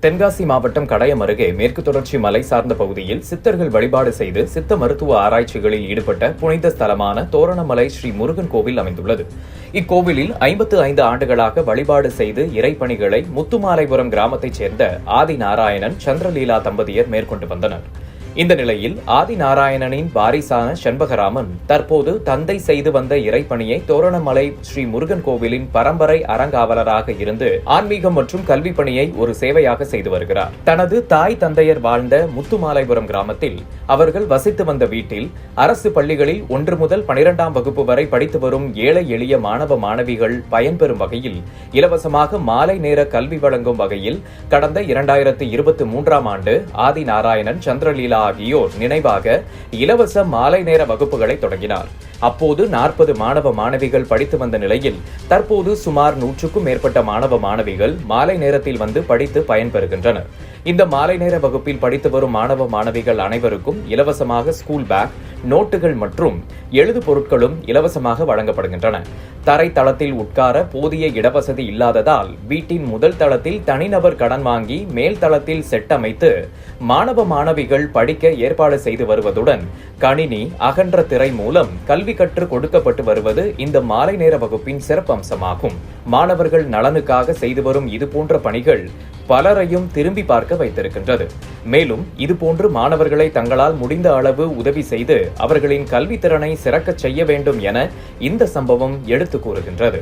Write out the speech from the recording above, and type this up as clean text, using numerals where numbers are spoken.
தென்காசி மாவட்டம் கடையம் அருகே மேற்கு தொடர்ச்சி மலை சார்ந்த பகுதியில் சித்தர்கள் வழிபாடு செய்து சித்த மருத்துவ ஆராய்ச்சிகளில் ஈடுபட்ட புனித ஸ்தலமான தோரணமலை ஸ்ரீ முருகன் கோவில் அமைந்துள்ளது. இக்கோவிலில் 55 ஆண்டுகளாக வழிபாடு செய்து இறைப்பணிகளை முத்துமாலைபுரம் கிராமத்தைச் சேர்ந்த ஆதி நாராயணன் சந்திரலீலா தம்பதியர் மேற்கொண்டு வந்தனர். இந்த நிலையில் ஆதி நாராயணனின் வாரிசான செண்பகராமன் தற்போது தந்தை செய்து வந்த இறைப்பணியை தோரணமலை ஸ்ரீ முருகன் கோவிலின் பரம்பரை அறங்காவலராக இருந்து ஆன்மீகம் மற்றும் கல்வி பணியை ஒரு சேவையாக செய்து வருகிறார். தனது தாய் தந்தையர் வாழ்ந்த முத்துமாலைபுரம் கிராமத்தில் அவர்கள் வசித்து வந்த வீட்டில் அரசு பள்ளிகளில் 1 முதல் 12ஆம் வகுப்பு வரை படித்து வரும் ஏழை எளிய மாணவ மாணவிகள் பயன்பெறும் வகையில் இலவசமாக மாலை நேர கல்வி வழங்கும் வகையில் கடந்த 2023ஆம் ஆண்டு ஆதி நாராயணன் சந்திரலீலா ஆகியோர் நினைவாக இலவச மாலை நேர வகுப்புகளை தொடங்கினார். அப்போது 40 மாணவ மாணவிகள் படித்து வந்த நிலையில் தற்போது சுமார் 100க்கும் மேற்பட்ட மாணவ மாணவிகள் மாலை நேரத்தில் வந்து படித்து பயன்பெறுகின்றனர். இந்த மாலை நேர வகுப்பில் படித்து வரும் மாணவ மாணவிகள் அனைவருக்கும் இலவசமாக ஸ்கூல் பேக், நோட்டுகள் மற்றும் எழுது பொருட்களும் இலவசமாக வழங்கப்படுகின்றன. தரை தளத்தில் உட்கார போதிய இடவசதி இல்லாததால் வீட்டின் முதல் தளத்தில் தனிநபர் கடன் வாங்கி மேல் தளத்தில் செட் அமைத்து மாணவ மாணவிகள் படிக்க ஏற்பாடு செய்து வருவதுடன் கணினி, அகன்ற திரை மூலம் கல்வி கற்றுக் கொடுக்கப்பட்டு வருவது இந்த மாலை நேர வகுப்பின் சிறப்பம்சமாகும். மாணவர்கள் நலனுக்காக செய்து வரும் இதுபோன்ற பணிகள் பலரையும் திரும்பி பார்க்க வைத்திருக்கின்றது. மேலும் இதுபோன்று மாணவர்களை தங்களால் முடிந்த அளவு உதவி செய்து அவர்களின் கல்வி திறனை சிறக்கச் செய்ய வேண்டும் என இந்த சம்பவம் எடுத்து கூறுகின்றது.